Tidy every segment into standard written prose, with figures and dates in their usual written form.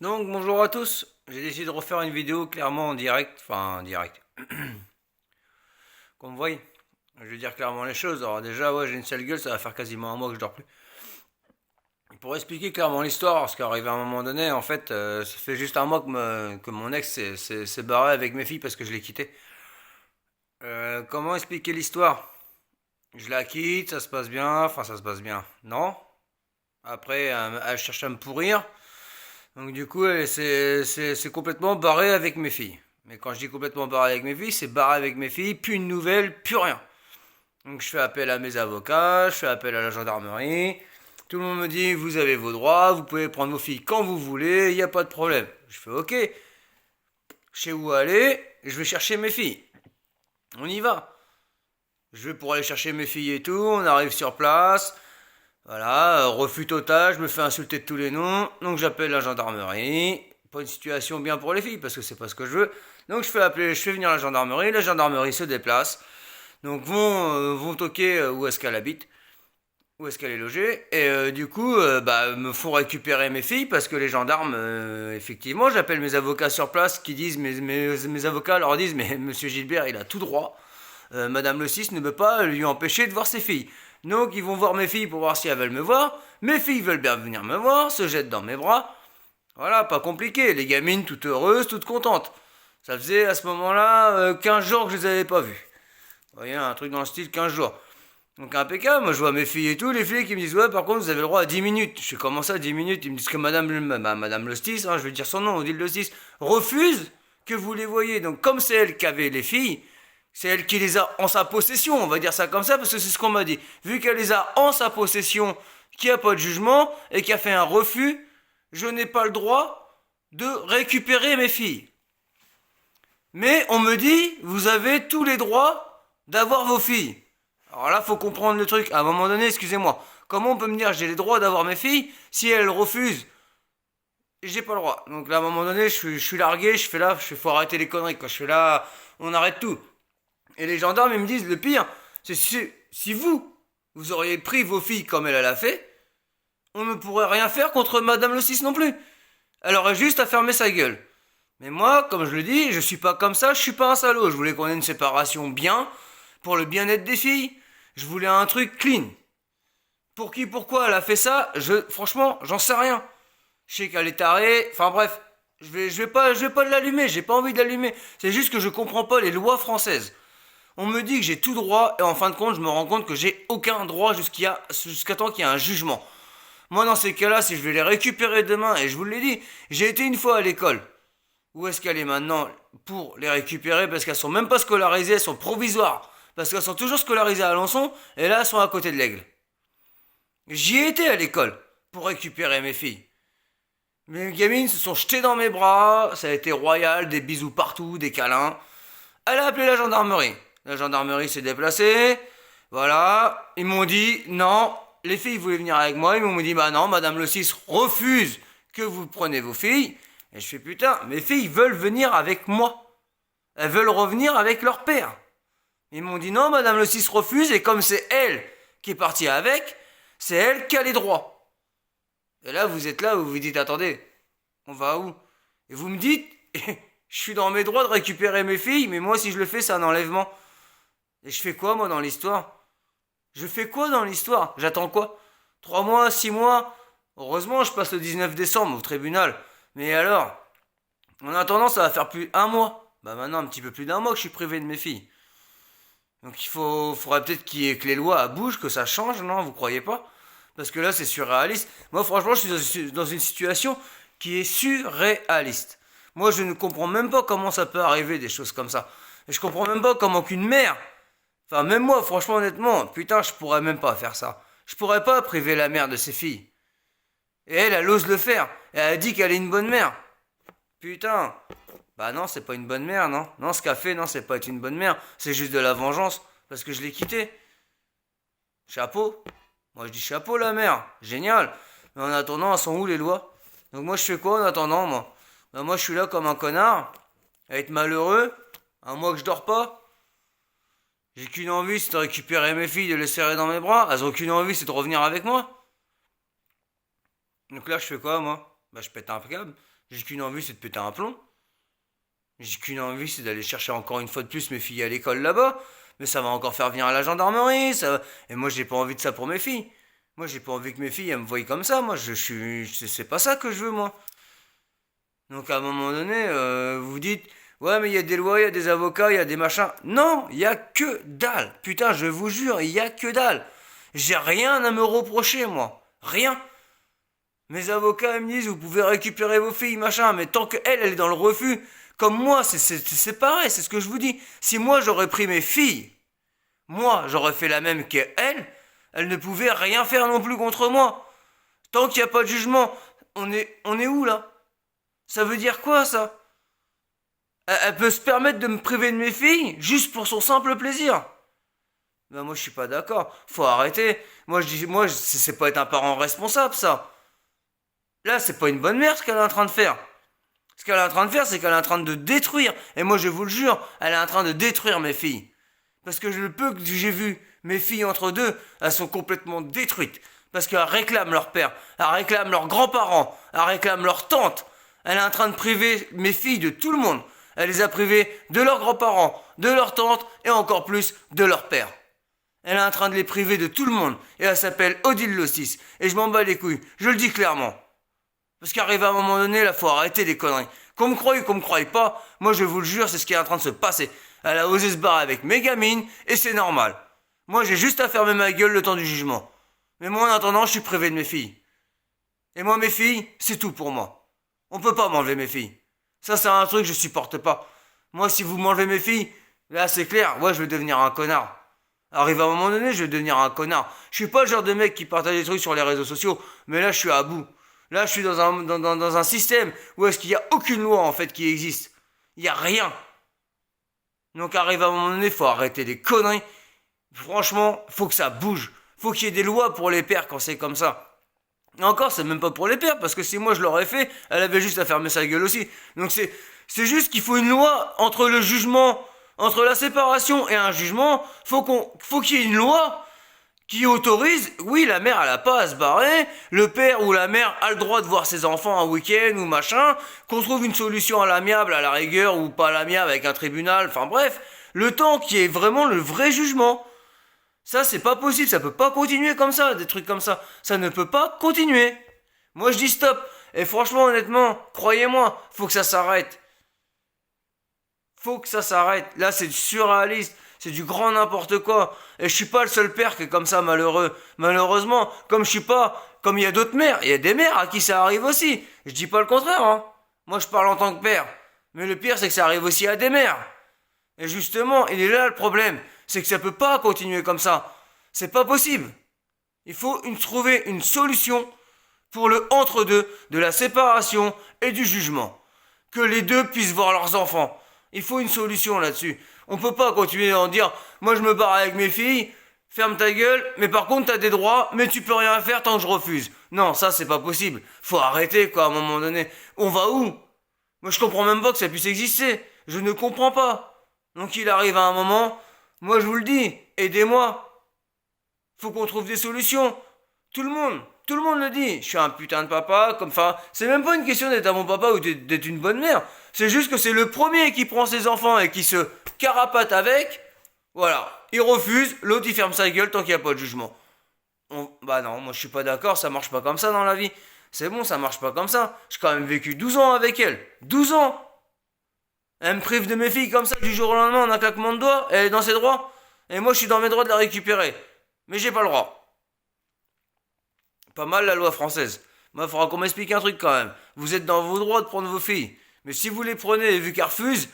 Donc bonjour à tous, j'ai décidé de refaire une vidéo clairement en direct, enfin en direct, qu'on me voie. Je vais dire clairement les choses. Alors déjà ouais j'ai une sale gueule, ça va faire quasiment un mois que je dors plus. Pour expliquer clairement l'histoire, parce qu'arrivé à un moment donné, en fait, ça fait juste un mois que mon ex s'est barré avec mes filles parce que je l'ai quitté. Comment expliquer l'histoire? Je la quitte, ça se passe bien, enfin ça se passe bien. Non? Après, elle cherche à me pourrir. Donc du coup, c'est complètement barré avec mes filles. Mais quand je dis complètement barré avec mes filles, c'est barré avec mes filles, plus une nouvelle, plus rien. Donc je fais appel à mes avocats, je fais appel à la gendarmerie. Tout le monde me dit, vous avez vos droits, vous pouvez prendre vos filles quand vous voulez, il n'y a pas de problème. Je fais ok, je sais où aller, je vais chercher mes filles. On y va. Je vais pour aller chercher mes filles et tout, on arrive sur place. Voilà, refus total, je me fais insulter de tous les noms, donc j'appelle la gendarmerie. Pas une situation bien pour les filles, parce que c'est pas ce que je veux. Donc je fais venir la gendarmerie se déplace. Donc vont toquer où est-ce qu'elle habite, où est-ce qu'elle est logée. Et du coup, me font récupérer mes filles, parce que les gendarmes, effectivement, j'appelle mes avocats sur place qui disent, mes avocats leur disent, mais monsieur Gilbert, il a tout droit. Madame le 6 ne peut pas lui empêcher de voir ses filles. Donc ils vont voir mes filles pour voir si elles veulent me voir. Mes filles veulent bien venir me voir, se jettent dans mes bras. Voilà, pas compliqué. Les gamines toutes heureuses, toutes contentes. Ça faisait à ce moment-là 15 jours que je les avais pas vues. Vous voyez, un truc dans le style 15 jours. Donc impeccable, moi je vois mes filles et tout, les filles qui me disent ouais par contre vous avez le droit à 10 minutes. Je fais comment ça 10 minutes? Ils me disent que madame Lostis, hein, je vais dire son nom, Odile Lostis, refuse que vous les voyez. Donc comme c'est elle qui avait les filles, c'est elle qui les a en sa possession, on va dire ça comme ça, parce que c'est ce qu'on m'a dit. Vu qu'elle les a en sa possession, qu'il n'y a pas de jugement, et qui a fait un refus, je n'ai pas le droit de récupérer mes filles. Mais on me dit, vous avez tous les droits d'avoir vos filles. Alors là, faut comprendre le truc. À un moment donné, excusez-moi, comment on peut me dire j'ai les droits d'avoir mes filles si elles refusent? J'ai pas le droit. Donc là, à un moment donné, je suis largué, je fais faut arrêter les conneries. Quand je fais là, on arrête tout. Et les gendarmes, ils me disent, le pire, c'est si vous auriez pris vos filles comme elle l'a fait, on ne pourrait rien faire contre Madame le 6 non plus. Elle aurait juste à fermer sa gueule. Mais moi, comme je le dis, je suis pas comme ça, je suis pas un salaud. Je voulais qu'on ait une séparation bien, pour le bien-être des filles. Je voulais un truc clean. Pour qui, pourquoi elle a fait ça, franchement, j'en sais rien. Je sais qu'elle est tarée, enfin bref, je vais pas l'allumer, j'ai pas envie de l'allumer. C'est juste que je comprends pas les lois françaises. On me dit que j'ai tout droit et en fin de compte, je me rends compte que j'ai aucun droit jusqu'à temps qu'il y ait un jugement. Moi, dans ces cas-là, si je vais les récupérer demain, et je vous l'ai dit, j'ai été une fois à l'école. Où est-ce qu'elle est maintenant pour les récupérer parce qu'elles sont même pas scolarisées, elles sont provisoires. Parce qu'elles sont toujours scolarisées à Alençon et là elles sont à côté de l'Aigle. J'y ai été à l'école pour récupérer mes filles. Mes gamines se sont jetées dans mes bras, ça a été royal, des bisous partout, des câlins. Elle a appelé la gendarmerie. La gendarmerie s'est déplacée. Voilà. Ils m'ont dit non. Les filles voulaient venir avec moi. Ils m'ont dit bah non, Madame le 6 refuse que vous preniez vos filles. Et je fais putain, mes filles veulent venir avec moi. Elles veulent revenir avec leur père. Ils m'ont dit non, Madame le 6 refuse. Et comme c'est elle qui est partie avec, c'est elle qui a les droits. Et là, vous êtes là, vous vous dites attendez, on va où? Et vous me dites, je suis dans mes droits de récupérer mes filles, mais moi si je le fais, c'est un enlèvement. Et je fais quoi moi dans l'histoire? Je fais quoi dans l'histoire? J'attends quoi? 3 mois, 6 mois? Heureusement, je passe le 19 décembre au tribunal. Mais alors? En attendant, ça va faire plus un mois. Bah maintenant, un petit peu plus d'un mois que je suis privé de mes filles. Donc faudrait peut-être que les lois bougent, que ça change, non? Vous croyez pas? Parce que là, c'est surréaliste. Moi, franchement, je suis dans une situation qui est surréaliste. Moi, je ne comprends même pas comment ça peut arriver des choses comme ça. Et je comprends même pas comment qu'une mère, enfin, même moi, franchement, honnêtement, putain, je pourrais même pas faire ça. Je pourrais pas priver la mère de ses filles. Et elle ose le faire. Et elle a dit qu'elle est une bonne mère. Putain. Bah non, c'est pas une bonne mère, non. Non, ce qu'a fait, non, c'est pas être une bonne mère. C'est juste de la vengeance. Parce que je l'ai quitté. Chapeau. Moi, je dis chapeau, la mère. Génial. Mais en attendant, elles sont où les lois? Donc moi, je fais quoi en attendant, moi? Bah moi, je suis là comme un connard. À être malheureux. Un mois que je dors pas. J'ai qu'une envie, c'est de récupérer mes filles, de les serrer dans mes bras. Elles ont qu'une envie, c'est de revenir avec moi. Donc là, je fais quoi, moi? Bah, je pète un câble. J'ai qu'une envie, c'est de péter un plomb. J'ai qu'une envie, c'est d'aller chercher encore une fois de plus mes filles à l'école là-bas. Mais ça va encore faire venir à la gendarmerie, ça. Et moi, j'ai pas envie de ça pour mes filles. Moi, j'ai pas envie que mes filles elles me voient comme ça. Moi, je suis, c'est pas ça que je veux, moi. Donc, à un moment donné, vous dites, ouais, mais il y a des lois, il y a des avocats, il y a des machins. Non, il y a que dalle. Putain, je vous jure, il y a que dalle. J'ai rien à me reprocher, moi. Rien. Mes avocats, ils me disent, vous pouvez récupérer vos filles, machin, mais tant qu'elle, elle est dans le refus, comme moi, c'est pareil, c'est ce que je vous dis. Si moi, j'aurais pris mes filles, moi, j'aurais fait la même qu'elle, elle ne pouvait rien faire non plus contre moi. Tant qu'il n'y a pas de jugement, on est où, là? Ça veut dire quoi, ça? Elle peut se permettre de me priver de mes filles, juste pour son simple plaisir. Ben moi, je suis pas d'accord. Faut arrêter. Moi, je dis, moi, c'est pas être un parent responsable, ça. Là, c'est pas une bonne mère ce qu'elle est en train de faire. Ce qu'elle est en train de faire, c'est qu'elle est en train de détruire. Et moi, je vous le jure, elle est en train de détruire mes filles. Parce que le peu que j'ai vu mes filles entre deux, elles sont complètement détruites. Parce qu'elles réclament leur père, elles réclament leurs grands-parents, elles réclament leur tante. Elle est en train de priver mes filles de tout le monde. Elle les a privées de leurs grands-parents, de leur tante et encore plus de leur père. Elle est en train de les priver de tout le monde. Et elle s'appelle Odile Lossis. Et je m'en bats les couilles. Je le dis clairement. Parce qu'arrive à un moment donné, là, faut arrêter les conneries. Qu'on me croie ou qu'on me croie pas, moi je vous le jure, c'est ce qui est en train de se passer. Elle a osé se barrer avec mes gamines, et c'est normal. Moi j'ai juste à fermer ma gueule le temps du jugement. Mais moi en attendant, je suis privé de mes filles. Et moi mes filles, c'est tout pour moi. On peut pas m'enlever mes filles. Ça c'est un truc que je supporte pas. Moi si vous m'enlevez mes filles, là c'est clair, moi je vais devenir un connard. Arrive à un moment donné, je vais devenir un connard. Je suis pas le genre de mec qui partage des trucs sur les réseaux sociaux, mais là je suis à bout. Là, je suis dans un système où est-ce qu'il n'y a aucune loi, en fait, qui existe. Il n'y a rien. Donc, arrive à un moment donné, il faut arrêter les conneries. Franchement, faut que ça bouge. Faut qu'il y ait des lois pour les pères quand c'est comme ça. Et encore, c'est même pas pour les pères, parce que si moi je l'aurais fait, elle avait juste à fermer sa gueule aussi. Donc, c'est juste qu'il faut une loi entre le jugement, entre la séparation et un jugement. Faut qu'il y ait une loi qui autorise, oui, la mère, elle a pas à se barrer, le père ou la mère a le droit de voir ses enfants un week-end ou machin, qu'on trouve une solution à l'amiable, à la rigueur, ou pas à l'amiable avec un tribunal, enfin bref, le temps qui est vraiment le vrai jugement. Ça, c'est pas possible, ça peut pas continuer comme ça, des trucs comme ça. Ça ne peut pas continuer. Moi, je dis stop. Et franchement, honnêtement, croyez-moi, faut que ça s'arrête. Faut que ça s'arrête. Là, c'est surréaliste. C'est du grand n'importe quoi. Et je suis pas le seul père qui est comme ça malheureux. Malheureusement, comme je suis pas, comme il y a d'autres mères, il y a des mères à qui ça arrive aussi. Je dis pas le contraire, hein. Moi, je parle en tant que père. Mais le pire, c'est que ça arrive aussi à des mères. Et justement, il est là le problème. C'est que ça peut pas continuer comme ça. C'est pas possible. Il faut trouver une solution pour le entre-deux de la séparation et du jugement. Que les deux puissent voir leurs enfants. Il faut une solution là-dessus. On peut pas continuer à en dire, moi je me barre avec mes filles, ferme ta gueule, mais par contre t'as des droits, mais tu peux rien faire tant que je refuse. Non, ça c'est pas possible. Faut arrêter quoi à un moment donné. On va où? Moi je comprends même pas que ça puisse exister. Je ne comprends pas. Donc il arrive à un moment, moi je vous le dis, aidez-moi. Faut qu'on trouve des solutions. Tout le monde le dit. Je suis un putain de papa, comme ça. C'est même pas une question d'être un bon papa ou d'être une bonne mère. C'est juste que c'est le premier qui prend ses enfants et qui se carapate avec. Voilà. Il refuse, l'autre il ferme sa gueule tant qu'il n'y a pas de jugement. Bah non, moi je suis pas d'accord, ça marche pas comme ça dans la vie. C'est bon, ça marche pas comme ça. J'ai quand même vécu 12 ans avec elle. 12 ans! Elle me prive de mes filles comme ça du jour au lendemain en un claquement de doigts. Elle est dans ses droits. Et moi je suis dans mes droits de la récupérer. Mais j'ai pas le droit. Pas mal la loi française. Moi, il faudra qu'on m'explique un truc quand même. Vous êtes dans vos droits de prendre vos filles. Mais si vous les prenez et vu qu'elles refusent,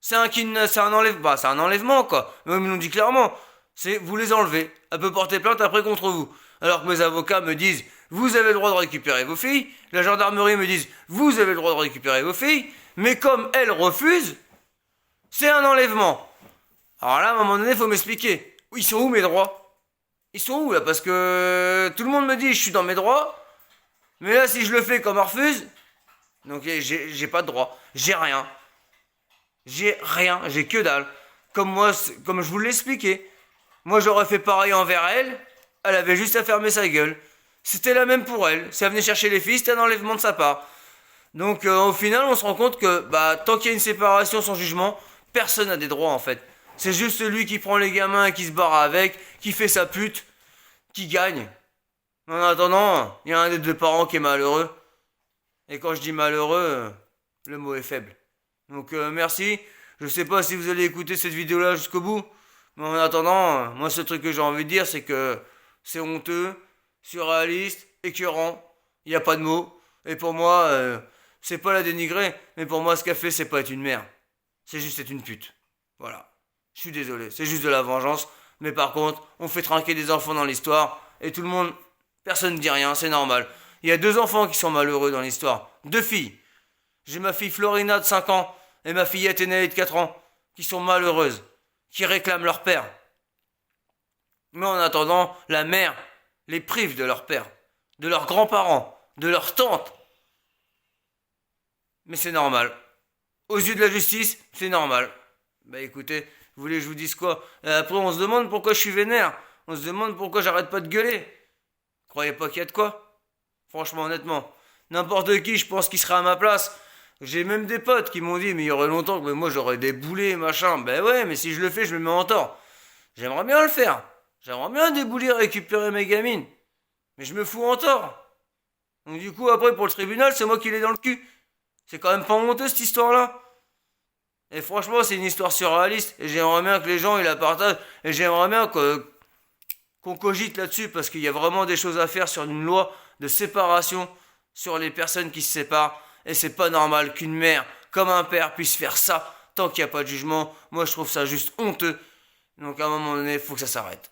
c'est un enlèvement. Bah, c'est un enlèvement, quoi. Mais ils me l'ont dit clairement. C'est vous les enlevez. Elle peut porter plainte après contre vous. Alors que mes avocats me disent, vous avez le droit de récupérer vos filles. La gendarmerie me dit, vous avez le droit de récupérer vos filles. Mais comme elles refusent, c'est un enlèvement. Alors là, à un moment donné, il faut m'expliquer. Ils sont où mes droits? Ils sont où là? Parce que tout le monde me dit je suis dans mes droits. Mais là si je le fais comme on refuse, donc j'ai pas de droit. J'ai rien. J'ai rien. J'ai que dalle. Comme moi, comme je vous l'ai expliqué. Moi j'aurais fait pareil envers elle. Elle avait juste à fermer sa gueule. C'était la même pour elle. Si elle venait chercher les filles, c'était un enlèvement de sa part. Donc au final, on se rend compte que bah, tant qu'il y a une séparation sans jugement, personne n'a des droits en fait. C'est juste celui qui prend les gamins et qui se barre avec, qui fait sa pute, qui gagne. En attendant, il y a un des deux parents qui est malheureux. Et quand je dis malheureux, le mot est faible. Donc merci. Je sais pas si vous allez écouter cette vidéo-là jusqu'au bout. Mais en attendant, moi ce truc que j'ai envie de dire, c'est que c'est honteux, surréaliste, écœurant. Il n'y a pas de mots. Et pour moi, c'est pas la dénigrer. Mais pour moi, ce qu'elle fait, c'est pas être une mère. C'est juste être une pute. Voilà. Je suis désolé. C'est juste de la vengeance. Mais par contre, on fait trinquer des enfants dans l'histoire. Et tout le monde, personne ne dit rien. C'est normal. Il y a deux enfants qui sont malheureux dans l'histoire. Deux filles. J'ai ma fille Florina de 5 ans et ma fillette Enaï de 4 ans qui sont malheureuses, qui réclament leur père. Mais en attendant, la mère les prive de leur père, de leurs grands-parents, de leur tante. Mais c'est normal. Aux yeux de la justice, c'est normal. Bah écoutez, vous voulez que je vous dise quoi? Après, on se demande pourquoi je suis vénère. On se demande pourquoi j'arrête pas de gueuler. Croyez pas qu'il y a de quoi? Franchement, honnêtement. N'importe qui, je pense qu'il serait à ma place. J'ai même des potes qui m'ont dit, mais il y aurait longtemps que moi j'aurais des boulets, machin. Ben ouais, mais si je le fais, je me mets en tort. J'aimerais bien le faire. J'aimerais bien débouler, récupérer mes gamines. Mais je me fous en tort. Donc du coup, après, pour le tribunal, c'est moi qui l'ai dans le cul. C'est quand même pas honteux cette histoire-là. Et franchement, c'est une histoire surréaliste. Et j'aimerais bien que les gens ils la partagent. Et j'aimerais bien qu'on cogite là-dessus. Parce qu'il y a vraiment des choses à faire sur une loi de séparation sur les personnes qui se séparent. Et c'est pas normal qu'une mère, comme un père, puisse faire ça tant qu'il n'y a pas de jugement. Moi, je trouve ça juste honteux. Donc à un moment donné, il faut que ça s'arrête.